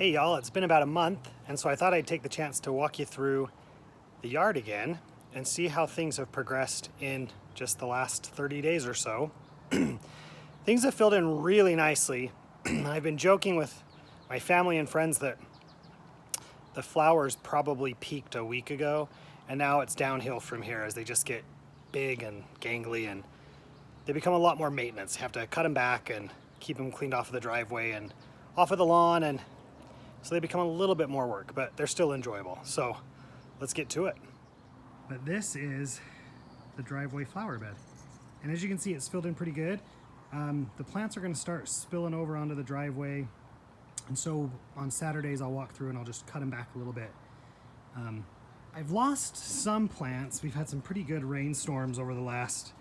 Hey y'all, it's been about a month, and so I thought I'd take the chance to walk you through the yard again and see how things have progressed in just the last 30 days or so. Things have filled in really nicely. I've been joking with my family and friends that the flowers probably peaked a week ago, and now it's downhill from here as they just get big and gangly and they become a lot more maintenance. You have to cut them back and keep them cleaned off of the driveway and off of the lawn, and so they become a little bit more work, but they're still enjoyable. So let's get to it. But this is the driveway flower bed. And as you can see, it's filled in pretty good. The plants are gonna start spilling over onto the driveway. And so on Saturdays, I'll walk through and I'll just cut them back a little bit. I've lost some plants. We've had some pretty good rainstorms over the last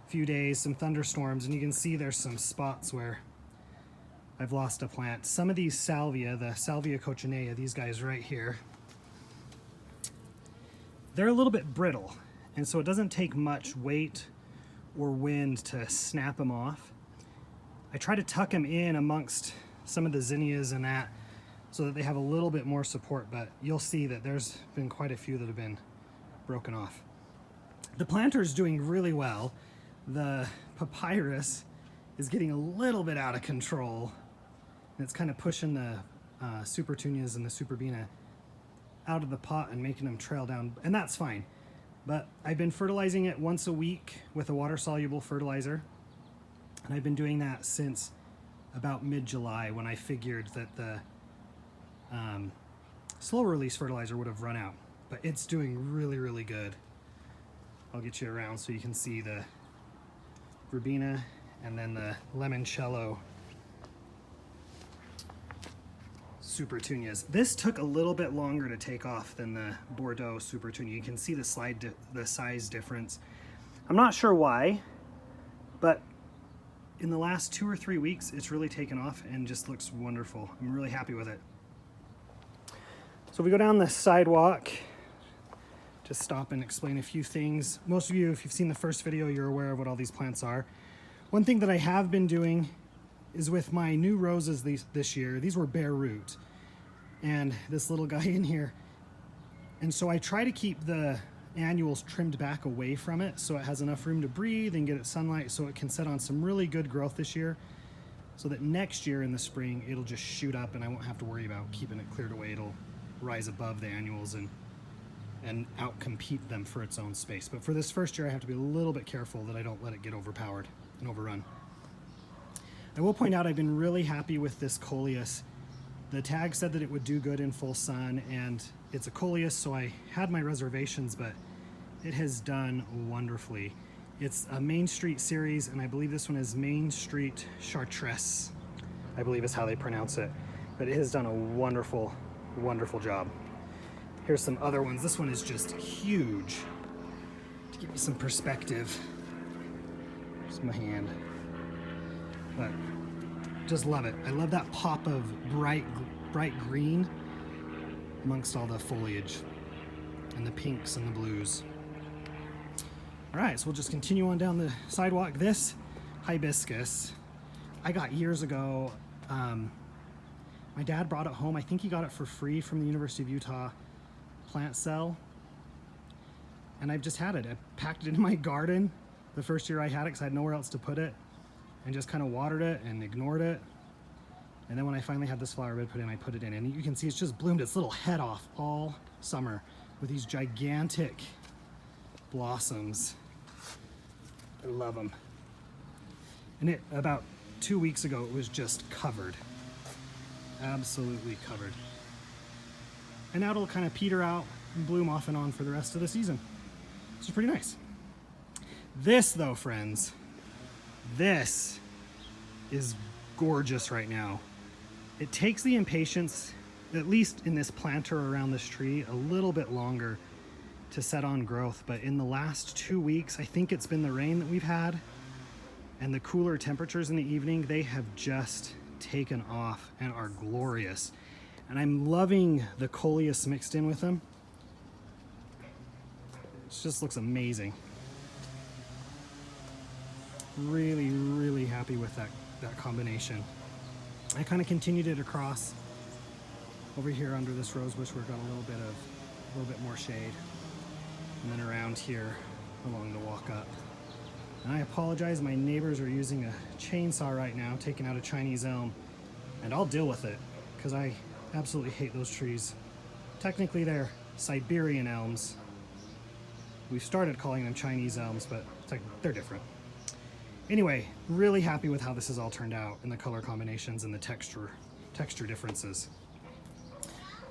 few days, some thunderstorms, and you can see there's some spots where I've lost a plant. Some of these salvia, the salvia coccinea, these guys right here, they're a little bit brittle, and so it doesn't take much weight or wind to snap them off. I try to tuck them in amongst some of the zinnias and that so that they have a little bit more support, but you'll see that there's been quite a few that have been broken off. The planter's doing really well. The papyrus is getting a little bit out of control. And it's kind of pushing the supertunias and the superbena out of the pot and making them trail down, and that's fine. But I've been fertilizing it once a week with a water-soluble fertilizer, and I've been doing that since about mid-July, when I figured that the slow-release fertilizer would have run out. But it's doing really, really good. I'll get you around so you can see the verbena and then the limoncello supertunias. This took a little bit longer to take off than the Bordeaux supertunia. You can see the size difference. I'm not sure why, but in the last 2 or 3 weeks, it's really taken off and just looks wonderful. I'm really happy with it. So we go down the sidewalk, just stop and explain a few things. Most of you, if you've seen the first video, you're aware of what all these plants are. One thing that I have been doing is with my new roses this year, these were bare root, and this little guy in here. And so I try to keep the annuals trimmed back away from it so it has enough room to breathe and get its sunlight so it can set on some really good growth this year, so that next year in the spring it'll just shoot up and I won't have to worry about keeping it cleared away. It'll rise above the annuals and outcompete them for its own space. But for this first year, I have to be a little bit careful that I don't let it get overpowered and overrun. I will point out I've been really happy with this coleus. The tag said that it would do good in full sun, and it's a coleus, so I had my reservations, but it has done wonderfully. It's a Main Street series, and I believe this one is Main Street Chartres, I believe is how they pronounce it. But it has done a wonderful, wonderful job. Here's some other ones. This one is just huge. To give you some perspective, here's my hand. But just love it. I love that pop of bright green amongst all the foliage and the pinks and the blues. All right, so we'll just continue on down the sidewalk. This hibiscus I got years ago. My dad brought it home. I think he got it for free from the University of Utah plant cell. And I've just had it. I packed it in my garden the first year I had it because I had nowhere else to put it, and just kind of watered it and ignored it. And then when I finally had this flower bed put in, I put it in, and you can see it's just bloomed its little head off all summer with these gigantic blossoms. I love them. And about 2 weeks ago, it was just covered, absolutely covered. And now it'll kind of peter out and bloom off and on for the rest of the season. Which is pretty nice. This though, friends, this is gorgeous right now. It takes the impatience, at least in this planter around this tree, a little bit longer to set on growth. But in the last 2 weeks, I think it's been the rain that we've had and the cooler temperatures in the evening, they have just taken off and are glorious. And I'm loving the coleus mixed in with them. It just looks amazing. Really, really happy with that combination. I kind of continued it across Over here under this rose bush, we've got a little bit more shade. And then around here along the walk up. And I apologize, my neighbors are using a chainsaw right now, taking out a Chinese elm. And I'll deal with it, because I absolutely hate those trees. Technically they're Siberian elms. We've started calling them Chinese elms, but they're different. Anyway, really happy with how this has all turned out, and the color combinations and the texture differences.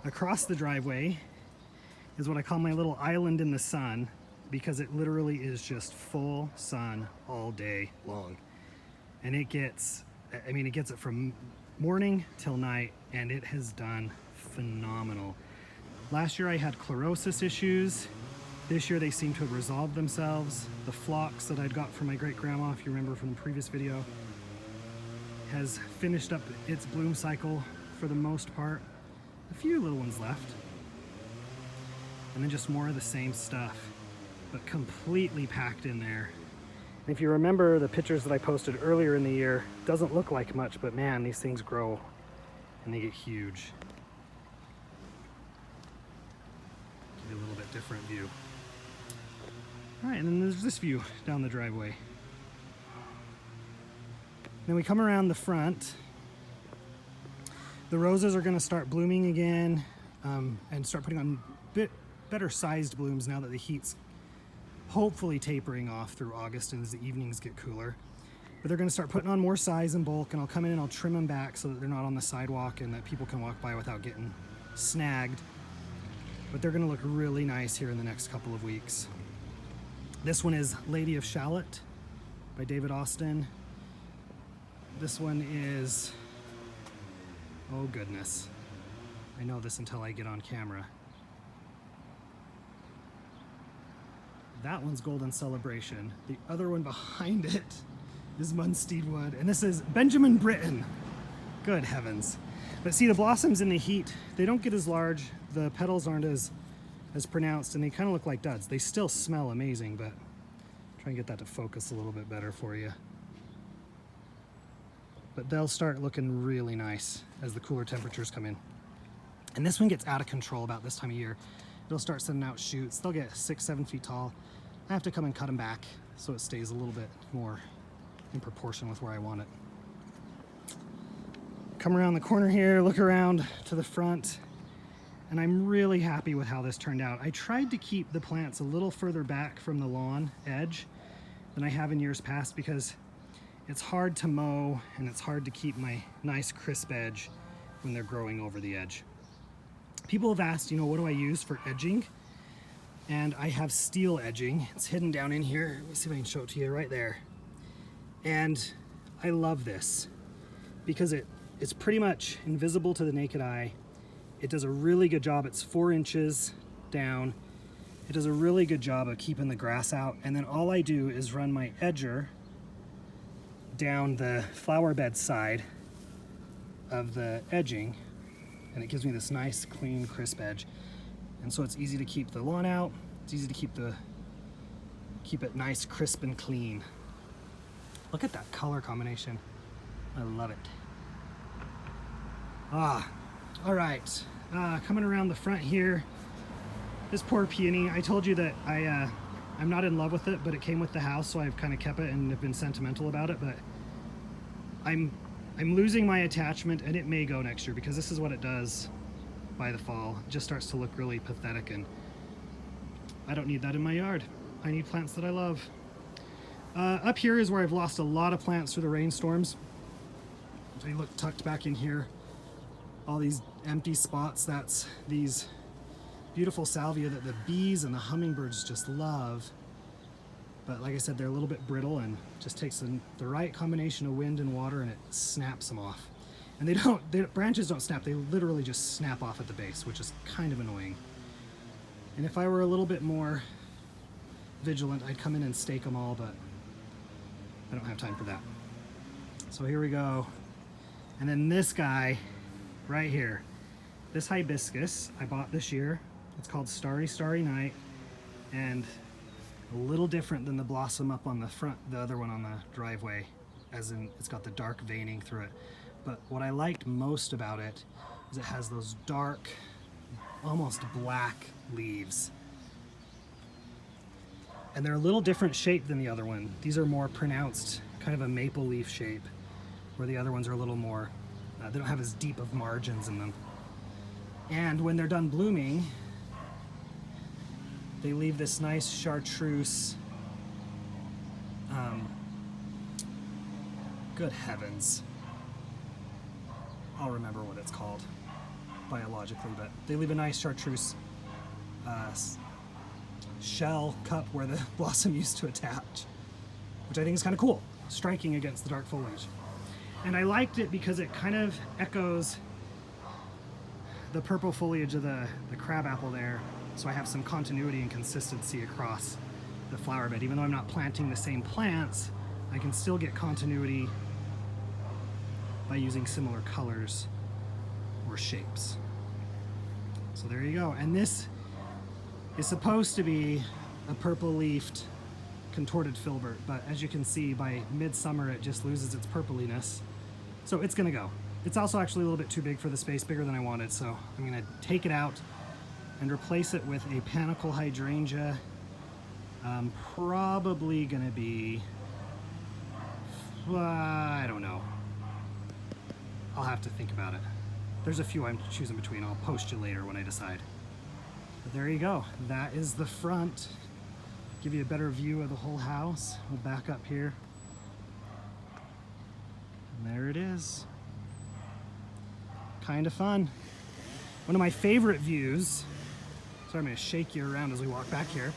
Across the driveway is what I call my little island in the sun, because it literally is just full sun all day long. And it gets it from morning till night, and it has done phenomenal. Last year I had chlorosis issues. This year they seem to have resolved themselves. The phlox that I'd got from my great-grandma, if you remember from the previous video, has finished up its bloom cycle for the most part. A few little ones left. And then just more of the same stuff, but completely packed in there. And if you remember the pictures that I posted earlier in the year, doesn't look like much, but man, these things grow and they get huge. Give you a little bit different view. All right, and then there's this view down the driveway. Then we come around the front. The roses are gonna start blooming again and start putting on better sized blooms now that the heat's hopefully tapering off through August and as the evenings get cooler. But they're gonna start putting on more size and bulk, and I'll come in and I'll trim them back so that they're not on the sidewalk and that people can walk by without getting snagged. But they're gonna look really nice here in the next couple of weeks. This one is Lady of Shallot by David Austin. This one is, oh goodness, I know this until I get on camera. That one's Golden Celebration. The other one behind it is Munstead Wood, and this is Benjamin Britten. Good heavens. But see, the blossoms in the heat, they don't get as large, the petals aren't as pronounced, and they kind of look like duds. They still smell amazing, but try and get that to focus a little bit better for you. But they'll start looking really nice as the cooler temperatures come in. And this one gets out of control about this time of year. It'll start sending out shoots. They'll get 6-7 feet tall. I have to come and cut them back so it stays a little bit more in proportion with where I want it. Come around the corner here, look around to the front, and I'm really happy with how this turned out. I tried to keep the plants a little further back from the lawn edge than I have in years past, because it's hard to mow and it's hard to keep my nice crisp edge when they're growing over the edge. People have asked, you know, what do I use for edging? And I have steel edging. It's hidden down in here. Let me see if I can show it to you right there. And I love this because it's pretty much invisible to the naked eye. It does a really good job. It's 4 inches down. It does a really good job of keeping the grass out. And then all I do is run my edger down the flower bed side of the edging, and it gives me this nice, clean, crisp edge. And so it's easy to keep the lawn out. It's easy to keep it nice, crisp, and clean. Look at that color combination. I love it. All right. Coming around the front here, this poor peony. I told you that I'm not in love with it, but it came with the house, so I've kind of kept it and have been sentimental about it. But I'm losing my attachment, and it may go next year, because this is what it does by the fall. It just starts to look really pathetic, and I don't need that in my yard. I need plants that I love. Up here is where I've lost a lot of plants through the rainstorms. So you look tucked back in here, all these empty spots. That's these beautiful salvia that the bees and the hummingbirds just love. But like I said, they're a little bit brittle, and just takes the right combination of wind and water, and it snaps them off. And the branches don't snap, they literally just snap off at the base, which is kind of annoying. And if I were a little bit more vigilant, I'd come in and stake them all, but I don't have time for that. So here we go. And then this guy right here, this hibiscus I bought this year. It's called Starry Starry Night, and a little different than the blossom up on the front, the other one on the driveway, as in it's got the dark veining through it. But what I liked most about it is it has those dark, almost black leaves. And they're a little different shape than the other one. These are more pronounced, kind of a maple leaf shape, where the other ones are a little more, they don't have as deep of margins in them. And when they're done blooming, they leave this nice chartreuse, good heavens, I'll remember what it's called biologically, but they leave a nice chartreuse shell cup where the blossom used to attach, which I think is kind of cool, striking against the dark foliage. And I liked it because it kind of echoes the purple foliage of the crabapple there, so I have some continuity and consistency across the flower bed. Even though I'm not planting the same plants, I can still get continuity by using similar colors or shapes. So there you go. And this is supposed to be a purple-leafed contorted filbert, but as you can see, by midsummer it just loses its purpliness. So it's gonna go. It's also actually a little bit too big for the space, bigger than I wanted, so I'm gonna take it out and replace it with a panicle hydrangea. Probably gonna be, I don't know. I'll have to think about it. There's a few I'm choosing between. I'll post you later when I decide. But there you go. That is the front. Give you a better view of the whole house. We'll back up here. And there it is. Kind of fun. One of my favorite views, sorry, I'm going to shake you around as we walk back here,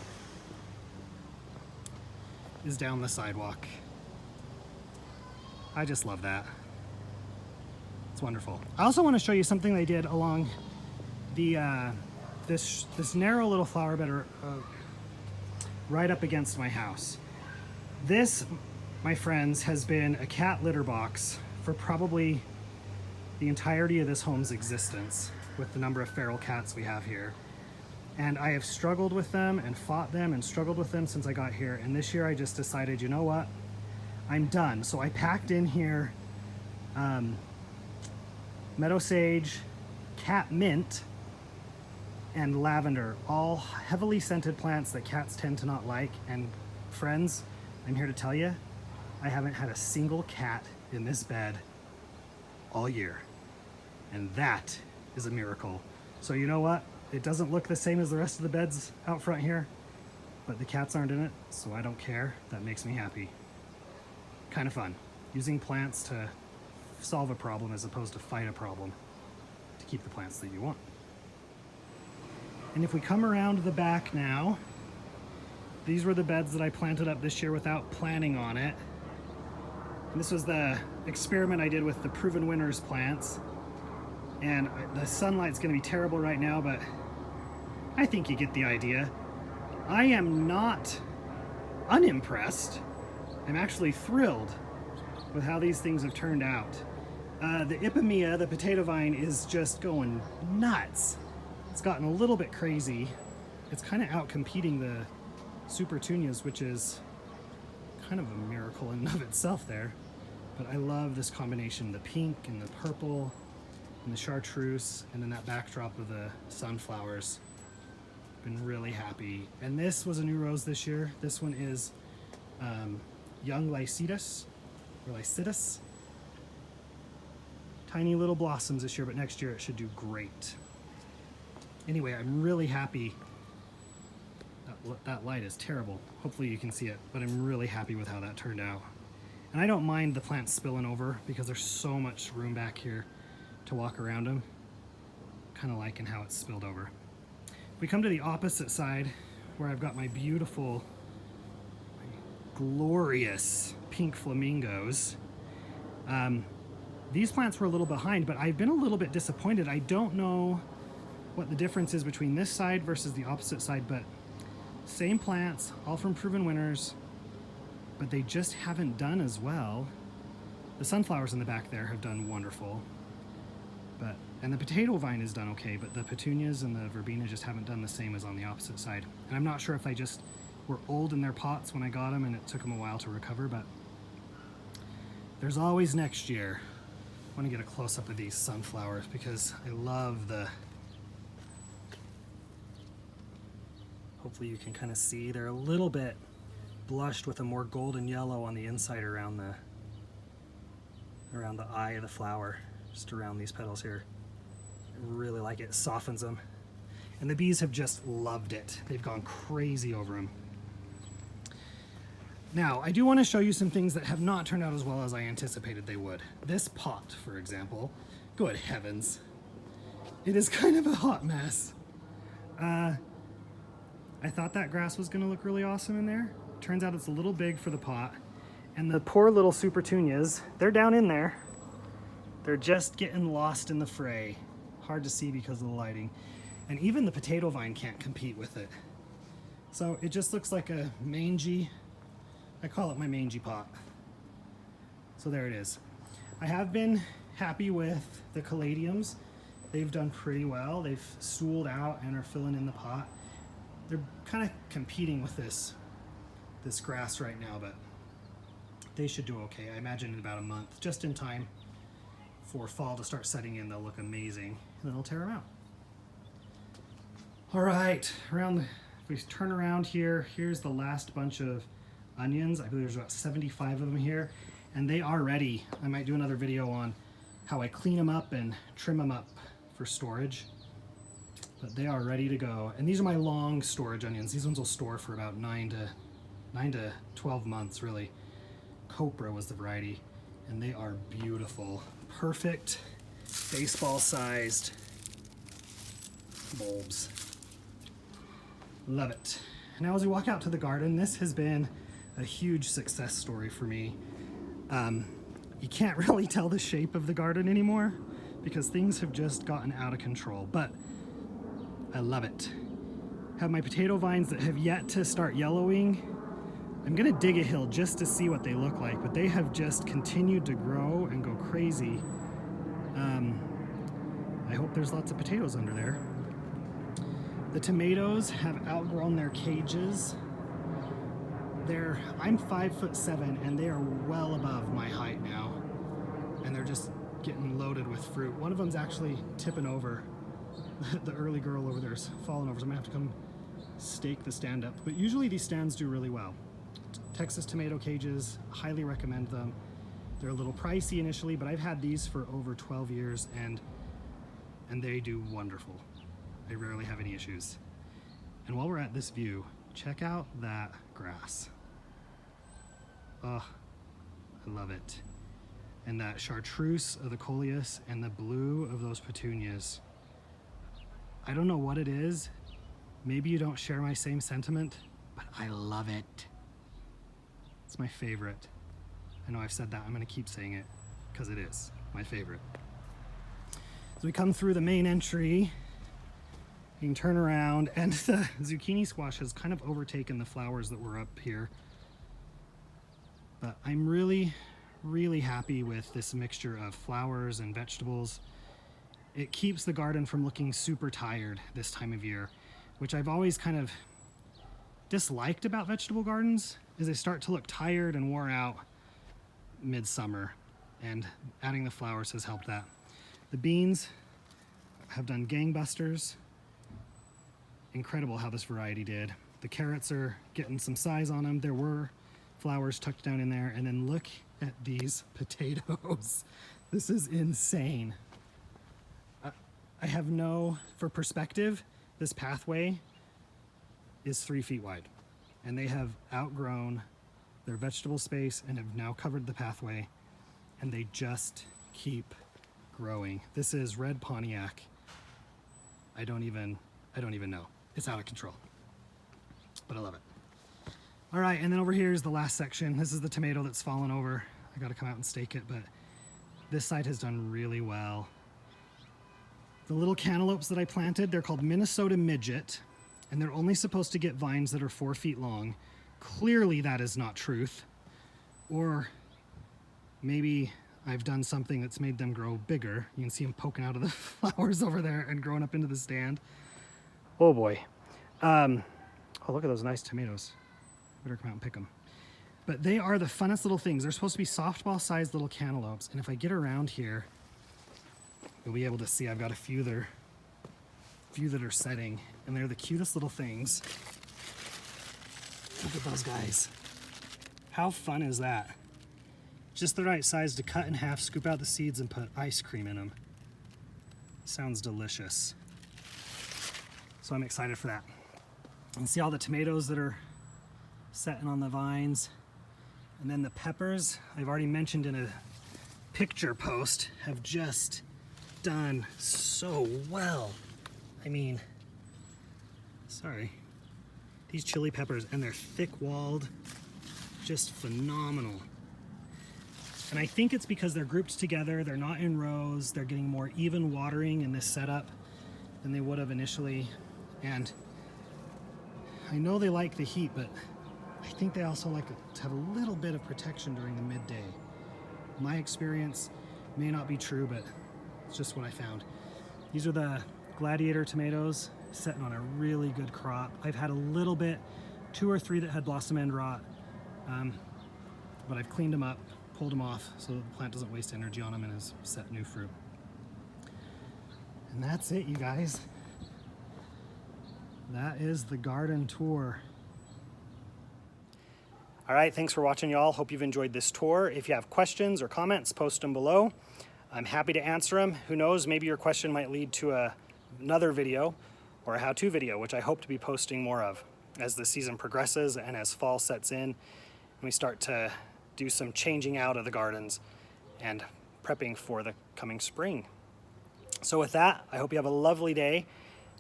is down the sidewalk. I just love that. It's wonderful. I also want to show you something they did along the this narrow little flower bed right up against my house. This, my friends, has been a cat litter box for probably the entirety of this home's existence, with the number of feral cats we have here. And I have struggled with them and fought them and struggled with them since I got here. And this year I just decided, you know what? I'm done. So I packed in here meadow sage, cat mint, and lavender, all heavily scented plants that cats tend to not like. And friends, I'm here to tell you, I haven't had a single cat in this bed all year. And that is a miracle. So you know what? It doesn't look the same as the rest of the beds out front here, but the cats aren't in it, so I don't care. That makes me happy. Kind of fun. Using plants to solve a problem as opposed to fight a problem to keep the plants that you want. And if we come around the back now, these were the beds that I planted up this year without planning on it. And this was the experiment I did with the Proven Winners plants. And the sunlight's gonna be terrible right now, but I think you get the idea. I am not unimpressed. I'm actually thrilled with how these things have turned out. The Ipomoea, the potato vine, is just going nuts. It's gotten a little bit crazy. It's kind of out competing the Supertunias, which is kind of a miracle in and of itself there. But I love this combination, the pink and the purple and the chartreuse, and then that backdrop of the sunflowers. Been really happy. And this was a new rose this year. This one is young Lycidas, or Lycidas. Tiny little blossoms this year, but next year it should do great. Anyway, I'm really happy. That light is terrible. Hopefully you can see it, but I'm really happy with how that turned out. And I don't mind the plants spilling over because there's so much room back here to walk around them. Kind of liking how it's spilled over. If we come to the opposite side, where I've got my beautiful, glorious pink flamingos, these plants were a little behind, but I've been a little bit disappointed. I don't know what the difference is between this side versus the opposite side, but same plants, all from Proven Winners, but they just haven't done as well. The sunflowers in the back there have done wonderful, and the potato vine has done okay, but the petunias and the verbena just haven't done the same as on the opposite side. And I'm not sure if they just were old in their pots when I got them and it took them a while to recover, but there's always next year. I want to get a close-up of these sunflowers because I love the... Hopefully you can kind of see they're a little bit blushed with a more golden yellow on the inside around the eye of the flower, just around these petals here. I really like it. It softens them. And the bees have just loved it. They've gone crazy over them. Now, I do want to show you some things that have not turned out as well as I anticipated they would. This pot, for example, good heavens. It is kind of a hot mess. I thought that grass was going to look really awesome in there. Turns out it's a little big for the pot. And the poor little supertunias, they're down in there. They're just getting lost in the fray. Hard to see because of the lighting. And even the potato vine can't compete with it. So it just looks like a mangy, I call it my mangy pot. So there it is. I have been happy with the caladiums. They've done pretty well. They've stooled out and are filling in the pot. They're kind of competing with this grass right now, but they should do okay. I imagine in about a month, just in time for fall to start setting in, they'll look amazing, and then I'll tear them out. All right, if we turn around here, here's the last bunch of onions. I believe there's about 75 of them here, and they are ready. I might do another video on how I clean them up and trim them up for storage, but they are ready to go. And these are my long storage onions. These ones will store for about 9 to 12 months, really. Copra was the variety, and they are beautiful. Perfect baseball-sized bulbs. Love it. Now as we walk out to the garden, this has been a huge success story for me. You can't really tell the shape of the garden anymore because things have just gotten out of control, but I love it. Have my potato vines that have yet to start yellowing. I'm gonna dig a hill just to see what they look like, but they have just continued to grow and go crazy. I hope there's lots of potatoes under there. The tomatoes have outgrown their cages. I'm 5'7" and they are well above my height now. And they're just getting loaded with fruit. One of them's actually tipping over. The early girl over there is falling over, so I'm gonna have to come stake the stand up. But usually these stands do really well. Texas tomato cages, highly recommend them. They're a little pricey initially, but I've had these for over 12 years and they do wonderful. I rarely have any issues. And while we're at this view, check out that grass. Oh, I love it. And that chartreuse of the coleus and the blue of those petunias. I don't know what it is. Maybe you don't share my same sentiment, but I love it. It's my favorite. I know I've said that, I'm gonna keep saying it because it is my favorite. So we come through the main entry, you can turn around, and the zucchini squash has kind of overtaken the flowers that were up here. But I'm really, really happy with this mixture of flowers and vegetables. It keeps the garden from looking super tired this time of year, which I've always kind of disliked about vegetable gardens, is they start to look tired and wore out midsummer, and adding the flowers has helped that. The beans have done gangbusters. Incredible how this variety did. The carrots are getting some size on them. There were flowers tucked down in there, and then look at these potatoes. This is insane. I have for perspective, this pathway is 3 feet wide, and they have outgrown their vegetable space and have now covered the pathway, and they just keep growing. This is red Pontiac. I don't even know. It's out of control, but I love it. All right, and then over here is the last section. This is the tomato that's fallen over. I gotta come out and stake it, but this side has done really well. The little cantaloupes that I planted, they're called Minnesota Midget, and they're only supposed to get vines that are 4 feet long. Clearly that is not truth. Or maybe I've done something that's made them grow bigger. You can see them poking out of the flowers over there and growing up into the stand. Oh boy. Oh, look at those nice tomatoes. Better come out and pick them. But they are the funnest little things. They're supposed to be softball-sized little cantaloupes, and if I get around here, you'll be able to see I've got a few that are setting, and they're the cutest little things. Look at those guys. How fun is that? Just the right size to cut in half, scoop out the seeds, and put ice cream in them. Sounds delicious. So I'm excited for that. And see all the tomatoes that are setting on the vines. And then the peppers, I've already mentioned in a picture post, have just done so well. I mean, sorry. These chili peppers, and they're thick-walled, just phenomenal. And I think it's because they're grouped together, they're not in rows, they're getting more even watering in this setup than they would have initially. And I know they like the heat, but I think they also like to have a little bit of protection during the midday. My experience may not be true, but it's just what I found. These are the Gladiator tomatoes, setting on a really good crop. I've had a little bit, 2 or 3 that had blossom end rot, but I've cleaned them up, pulled them off so that the plant doesn't waste energy on them and has set new fruit. And that's it, you guys. That is the garden tour. All right, thanks for watching, y'all. Hope you've enjoyed this tour. If you have questions or comments, post them below. I'm happy to answer them. Who knows, maybe your question might lead to another video or a how-to video, which I hope to be posting more of as the season progresses and as fall sets in and we start to do some changing out of the gardens and prepping for the coming spring. So with that, I hope you have a lovely day,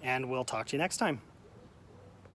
and we'll talk to you next time.